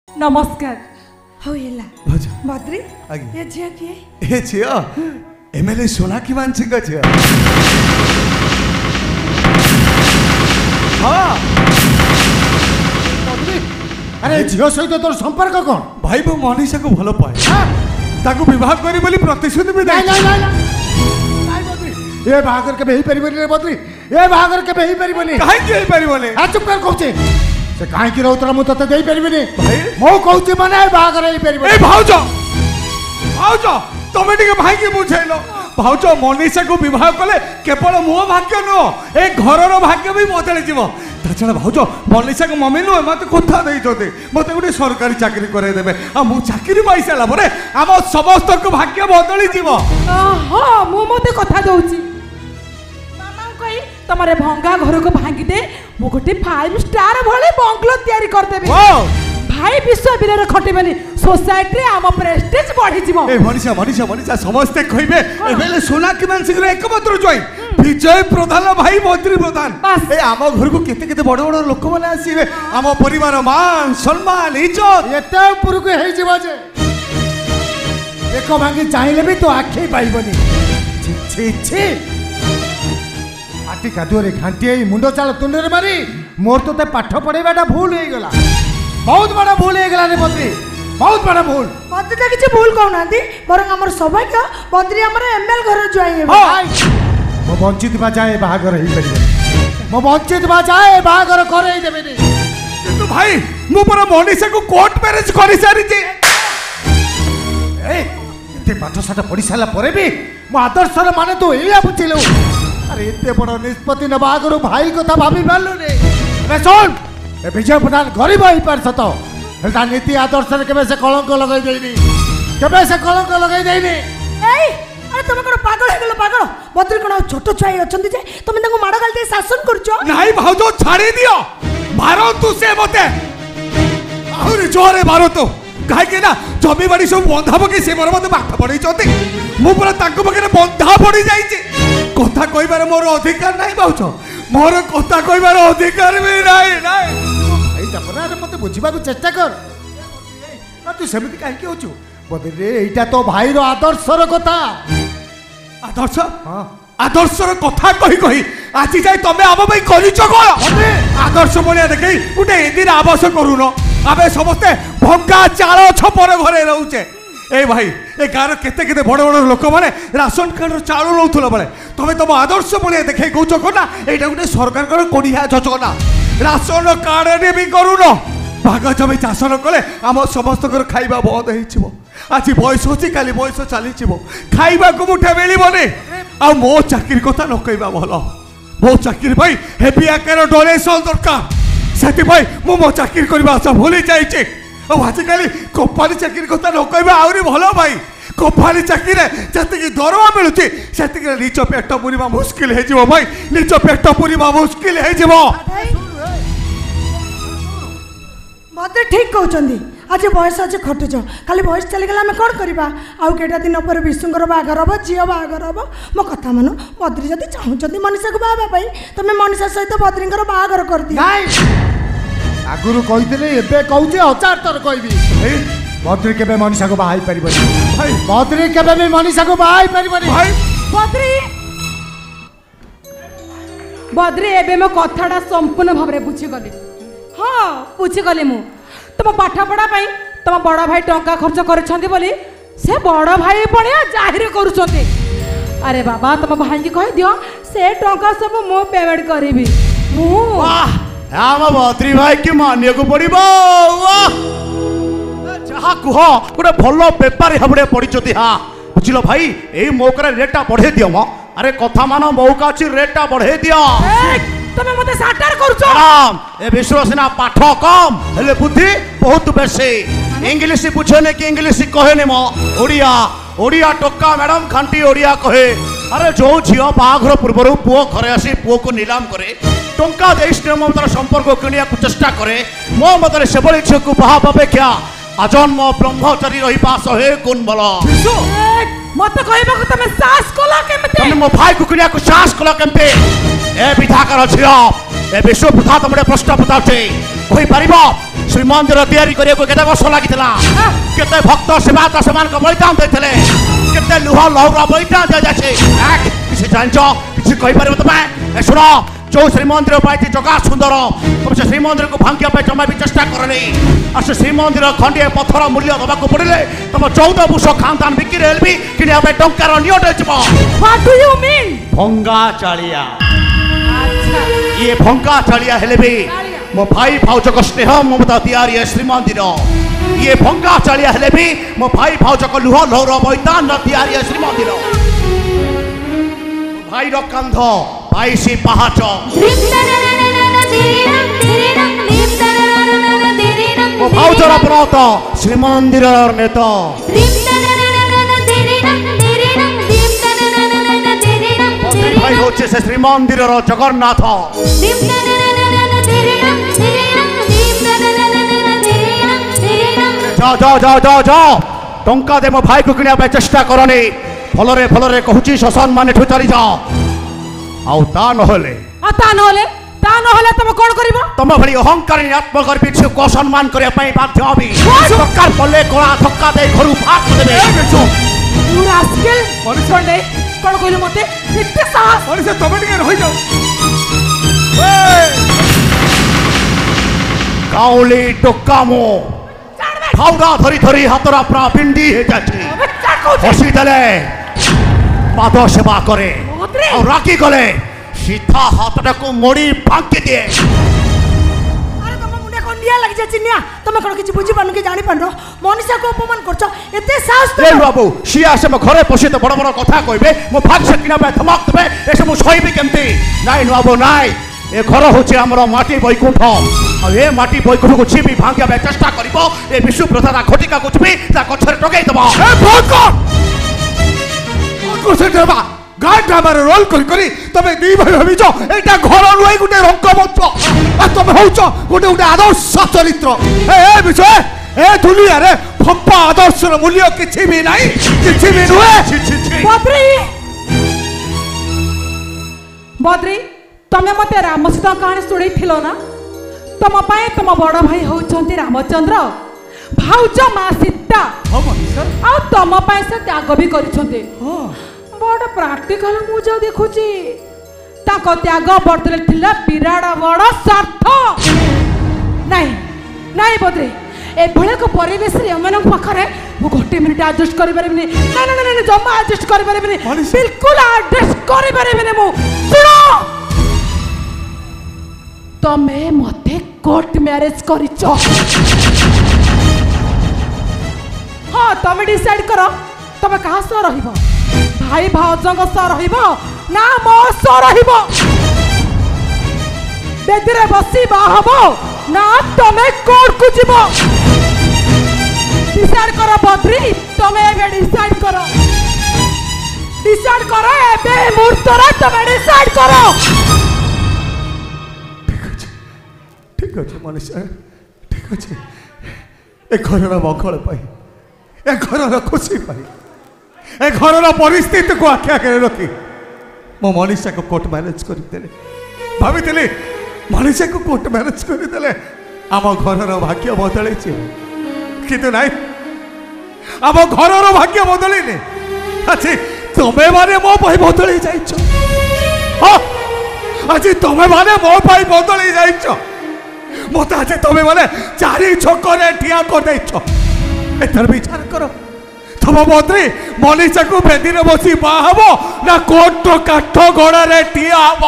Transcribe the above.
नमस्कार होइला भज बद्री आगे ये झिया किए ए छिया एमएलए सोनाक्षी मानसिंह का छिया हाँ अरे झियो सहित तोर संपर्क कौन भाई वो मनीषा को भल पाए ताको विवाह करी बोली प्रतिशोध भी दे ए बाहागर के बेही परिबनी रे बद्री ए बाहागर के बेही परिबनी काहे के परिबने आ चुप कर कहूचे से काहे की रहतरा मु तते देई परिबनी भाई मो कहूचे माने ए बाहागर एही परिबनी ए भाउजो भाउजो तमे टिके भाई के बुझेलो भाउजो मनीषा को विवाह कले केवल मो भाग्य नो ए घरर भाग्य भी बदली जीवो ताछड़ा भाउजो मनीषा को मम्मी नो मते कथा देई जोते मते गुटे सरकारी चाकरी करे देबे आ मु चाकरी पाइसा ला परे हम समस्त को भाग्य बदली जीवो हाँ मु मते कथा दउची मामा कहि तमरे भंगा घर को भांगी दे मु गोटे 5 स्टार भले बंगलो तयारी कर देबे भाई विश्व विरर खटेबेनी सोसाइटी रे हम प्रेस्टीज बढ़ी जीवो ए मनीषा मनीषा मनीषा समस्त कहिबे एबेले सोनाक्षी मानसिंह रे एकमात्र जोई विजय प्रधान भाई मंत्री प्रधान बस। ए आम घर को केते केते बड़ बड़ लोक माने आसीबे आम परिवार मान सम्मान इज्जत एते ऊपर को हेई जीवा जे देखो भांगी चाहिले भी तो आखे पाइबनी छी छी छी आटी कादुरे घांटी मुंडो चाल तुंडरे मारी मोर तो ते पाठ पढेबाटा भूल होई गला बहुत बड़ा भूल होई गला रे बद्री बहुत बड़ा भूल बद्री तो किसी भूल कहउनांती बरं हमर सौभाग्य बद्री हमर एमएल घर जुआई हेबे मो वंचित बाजाए बाहागर हेई परिबनी मो वंचित बाजाए बाहागर करई देबेनी किंतु भाई मु पर मनीषा को कोर्ट मैरिज करि सारी छी ए एते पाठ साठ पढ़ी साला परे भी मो आदर्शर माने तो एया बुझिलो अरे एते बड़ निष्पत्ति न बाहागर भाई कथा भाबी पारलो रे रे सुन ए विजय प्रधान गरीब होई पार सत हेता नीति आदर्श रे केबे से कलंक लगाई देइनी केबे से कलंक लगाई देइनी एई अरे तुम कोन पागल हे गेलो पागल बद्री कोन छोट छुआई अछंती जे तुम ताको माड़ गाल दे शासन करछो नाही भाउजो छाड़ी दियो मारो तू से मते आहुरी जोरे मारो तो काहे के ना जमी बाड़ी सब बंधा पके से मोर मते पाठ पढै छथि मु पूरा ताको पके बंधा पड़ी जाई छी कथा कहिबार मोर अधिकार नाही भाउजो मोर कथा कहिबार अधिकार भी नाही नाही भाई तपरा रे मते बुझिबा को चेष्टा कर ना तू सेमिति काहे के होचु बदे रे एटा तो भाई रो आदर्शर कथा आदर्श हां आदर्शर कथा कहि कहि आजि जाय तमे आबो भाई करिछ कोन आदर्श बनिया देखै गुटे एदिन आवास करूनो आबे समस्ते भंगा चाल छपर घरे रहउचे ए भाई ए गार केते केते बड़ बड़ लोक माने राशन कार्ड चाउल लउथुला बळे तमे तम आदर्श बनिया देखै कहउछ कोना एटा गुटे सरकार कर कोडिया छचना राशन कार्ड रे भी करूनो भाग जमी चाष न कले आम समस्त खाइबा बंद हो आज बयस अच्छी काली बयस चली खाइबा को मुठे मिलबनी आ मो चाकरी कथा न कहबा भल मो चाकरी भाई हेवी आकार डोनेशन दरकार से मो चाकरी करने आशा भूली जाइए आजिकल कंपानी चाकरी कथा न कहबा आहरी भल भाई कंपानी चाकरी जी दरमा मिलूँ से निज पेट पूरा मुस्किल हो भाई निज पेट पूरा मुस्किल हो बद्री ठीक कहउचंदी आज बयस आज खटुच खाली बयस चली गला हमें कौन करवा आउ केटा दिन पर विष्णुकर बाहागर हम झील बाहागर हम मो कथा मान बद्री जदि चाहूँ मनीषा को बाहा तुम मनीषा सहित बद्रीकर बाहागर कर दी आगुरु कहितले एबे कहूचे हजार तर कहबी बद्री केबे मनीषा को बाहाई परिबनी भाई बद्री केबे भी मनीषा को बाहाई परिबनी भाई बद्री बद्री एबे मो कथाटा संपूर्ण भाव में बुझीगली हाँ बुझीगली मु तुम पाठ पढ़ा तुम बड़ भाई टंका खर्च कर बोली से बड़ भाई पड़िया जाहिर करुँच अरे बाबा तुम भाई की कह दियो से टंका सब मु पेमेंट करी आम बद्री भाई की मानिया को पड़ो जहा कह गोटे भल बेपारी भाव पड़ी हाँ बुझल भाई यही मौका रेटा बढ़े दियो म अरे कथा मान मौका अच्छी रेटा बढ़े दियो तुम मते साटर करूछ ए विश्वसेना पाठ कम हेले बुद्धि बहुत बेसी इंग्लिश बुझेने कि इंग्लिश कहेने मो ओडिया ओडिया टोका मैडम खांटी ओडिया कहे अरे जो झील बाघर पूर्व पुओ घरे आसी पुओ को निलाम करे टंका दे स्नेह ममतार संपर्क किणिया को चेष्टा करे मो मतरे से बड़ी झील को बाहा अपेक्षा आजन्म ब्रह्मचारी रही सहे गुण बल मत कहबा को तमे साहस कला केमते तुम मो भाई को किणिया को साहस कला केमते ए विधाकर झील ए विश्व प्रथा तुमरे प्रश्न पचाउछे कहि परिबो ଶ୍ରୀମନ୍ଦିର ତିଆରି କରିବାକୁ କେତେ ବର୍ଷ ଲାଗିଥିଲା କେତେ ଭକ୍ତ ସେବାୟତ ସେମାନଙ୍କ ବଳିଦାନ ଦେଇଥିଲେ କେତେ ଲୁହ ଲହୁର ବଳିଦାନ ଦିଆଯାଇଛି କିଛି ଜାଣିଛ କିଛି କହିପାରିବ ତମେ ଶୁଣ ଯୋଉ ଶ୍ରୀମନ୍ଦିର ପାଇଛି ଜଗା ସୁନ୍ଦର ତମେ ସେ ଶ୍ରୀମନ୍ଦିରକୁ ଭାଙ୍ଗିବା ପାଇଁ ଜମା ବି ଚେଷ୍ଟା କରନି ଆଉ ସେ ଶ୍ରୀମନ୍ଦିର ଖଣ୍ଡିଏ ପଥର ମୂଲ୍ୟ ଦେବାକୁ ପଡ଼ିଲେ ତମ 14 ବର୍ଷ ଖାନଦାନ ବିକ୍ରି ହେଲେ ବି କିଣିବା ପାଇଁ ଟଙ୍କାର ନିଅଟ ଯିବ What do you mean? ଭଙ୍ଗା ଚାଳିଆ ଆଚ୍ଛା ଇଏ ଭଙ୍ଗା ଚାଳିଆ ହେଲେ ବି ମୋ ଭାଇ ଭାଉଜଙ୍କ ସ୍ନେହ ମମତା ତିଆରି ଏ ଶ୍ରୀମନ୍ଦିର ଇଏ ଭଙ୍ଗା ଚାଳିଆ ହେଲେ ବି ମୋ ଭାଇ ଭାଉଜଙ୍କ ଲୁହ ଲହୁର ବଳିଦାନ ତିଆରି ଏ ଶ୍ରୀମନ୍ଦିର ଭାଇର କାନ୍ଧ 22 ପାହାଚ ମୋ ଭାଉଜର ବ୍ରତ ଶ୍ରୀମନ୍ଦିରର ନେତ ଭାଇ ହଉଛି ସେ ଶ୍ରୀମନ୍ଦିରର ଜଗନ୍ନାଥ ଯାଅ ଟଙ୍କା ଦେ ମୋ ଭାଇକୁ କିଣିବା ପାଇଁ ଚେଷ୍ଟା କରନି ଭଲରେ ଭଲରେ କହୁଛି ଶୋଷଣ ମାନେ ଠୁ ଚାଲିଯାଅ ଆଉ ତା ନହେଲେ ତମେ କଣ କରିବ ତମ ଭଳି ଅହଙ୍କାରୀ ଆତ୍ମଗର୍ବୀ ଝିଅକୁ ଅସମ୍ମାନ କରିବା ପାଇଁ ବାଧ୍ୟ ହବି ଦରକାର ପଡ଼ିଲେ କଳା ଧକ୍କା ଦେଇ ଘରୁ ବାହାର କରିଦେବେ You rascal! ଶୁଣେ କଣ କହିଲୁ ମତେ ଏତେ ସାହସ ମଣିଷ ତମେ ଟିକେ ରହିଯାଉ କାଉଲି ଟୋକା ମୋ ଫାଉଡା ଧରି ଧରି ହାତର ପୁରା ପିଣ୍ଡି ହେଇଯାଇଛି ବସିଦେଲେ ପାଦ ସେବା କରେ ଆଉ ରାଗି ଗଲେ ସିଧା ହାତଟାକୁ ମୋଡ଼ି ଭାଙ୍ଗି ଦିଏ ଆରେ ତମ ମୁଣ୍ଡେ କଣ ନିଆଁ ଲାଗି ଯାଉଛି ନିଆଁ ତମେ କଣ କିଛି ବୁଝିପାରୁନ କି ଜାଣିପାରୁନ ମଣିଷକୁ ଅପମାନ କରୁଛ ଏତେ ସାହସ ଏ ବାବୁ ସିଏ ଆସେ ମୋ ଘରେ ପଶି ତ ବଡ଼ ବଡ଼ କଥା କହିବେ ମୋ ଭାଗ ସେ କିଣା ପାଇଁ ଧମକ ଦେବେ ଏସବୁ ସହିବି କେମିତି ନାଇଁ ବାବୁ ନାଇଁ ଏ ଘର ହଉଛି ଆମର ମାଟି ବୈକୁଣ୍ଠ ଆଉ ଏ ମାଟି ବୈକୁଣ୍ଠକୁ ଛିବି ଭାଙ୍ଗିବା ପାଇଁ ଚେଷ୍ଟା କରିବ ଏ ବିଶ୍ୱ ପ୍ରଥା ଖଟିକାକୁ ଛିବି ତା ଗଛରେ ଟଗେଇ ଦେବ ଗାଁ ଡ୍ରାମାରେ ରୋଲ କରି ତମେ ଦି ଭାଇ ଭାବିଛ ଏଇଟା ଘର ନୁହେଁ ଗୋଟେ ରଙ୍ଗମଞ୍ଚ ଆଉ ତମେ ହଉଛ ଗୋଟେ ଗୋଟେ ଆଦର୍ଶ ଚରିତ୍ର ଏ ବିଷୟ ଏ ଦୁନିଆରେ ଫମ୍ପ ଆଦର୍ଶର ମୂଲ୍ୟ କିଛି ବି ନାହିଁ କିଛି ବି ନୁହେଁ ବଦ୍ରି ତମେ ମତେ ରାମ ସୀତା କାହାଣୀ ଶୁଣେଇଥିଲ ନା ତମ ପାଇଁ ତମ ବଡ ଭାଇ ହଉଛନ୍ତି ରାମଚନ୍ଦ୍ର ଭାଉଜ ମା ସୀତା ଆଉ ତମ ପାଇଁ ସେ ତ୍ୟାଗ ବି କରିଛନ୍ତି ବଡ ପ୍ରାକ୍ଟିକାଲ ମୁଁ ଯା ଦେଖୁଛି ତାଙ୍କ ତ୍ୟାଗ ବଦଳରେ ଥିଲା ବିରାଟ ବଡ ସ୍ୱାର୍ଥ ନାଇଁ ନାଇଁ ବଦ୍ରି ଏଭଳି ଏକ ପରିବେଶରେ ଏମାନଙ୍କ ପାଖରେ ମୁଁ ଗୋଟେ ମିନିଟ୍ ଆଡଜଷ୍ଟ କରିପାରିବିନି ନା ନା ନା ଜମା ଆଡଜଷ୍ଟ କରିପାରିବିନି ବିଲକୁଲ ଆଡଜଷ୍ଟ କରିପାରିବିନି ମୁଁ ଶୁଣ ତମେ ମତେ କୋର୍ଟ ମ୍ୟାରେଜ କରିଛ ହଁ ତମେ ଡିସାଇଡ କର ତମେ କାହା ସହ ରହିବ ଭାଇ ଭାଉଜଙ୍କ ସହ ରହିବ ନା ମୋ ସହ ରହିବ ବେଦିରେ ବସି ବାହା ହବ ନା ତମେ କୋର୍ଟକୁ ଯିବ ডিসাইড করো বদ্রি তুমি এবে ডিসাইড করো এবে মুহূর্তরে তুমি ডিসাইড করো ঠিক আছে মনীষা ঠিক আছে এ ঘরর মঙ্গল পাই এ ঘরর খুশি পাই এ ঘরর পরিস্থিতিকে আখি আগে রখি মো মনীষাকে কোর্ট ম্যারেজ করিদেলে ভাবিলে মনীষাকে কোর্ট ম্যারেজ করিদেলে আম ঘরর ভাগ্য বদলাইছে কিন্তু নাই আম ঘরর ভাগ্য বদলাইনি আছি তুমি মানে মো পাই বদলাই যাইছ আছি তুমি মানে মো পাই বদলাই যাইছ মতো আজ তুমি মানে চারি ছকরে ঠিয়া করদেছ এটার বিচার কর তম বদ্রি মনীষাকে বেদিরে বসি বাহব না কোর্ট কাঠ গড়ারে ঠিয়া হব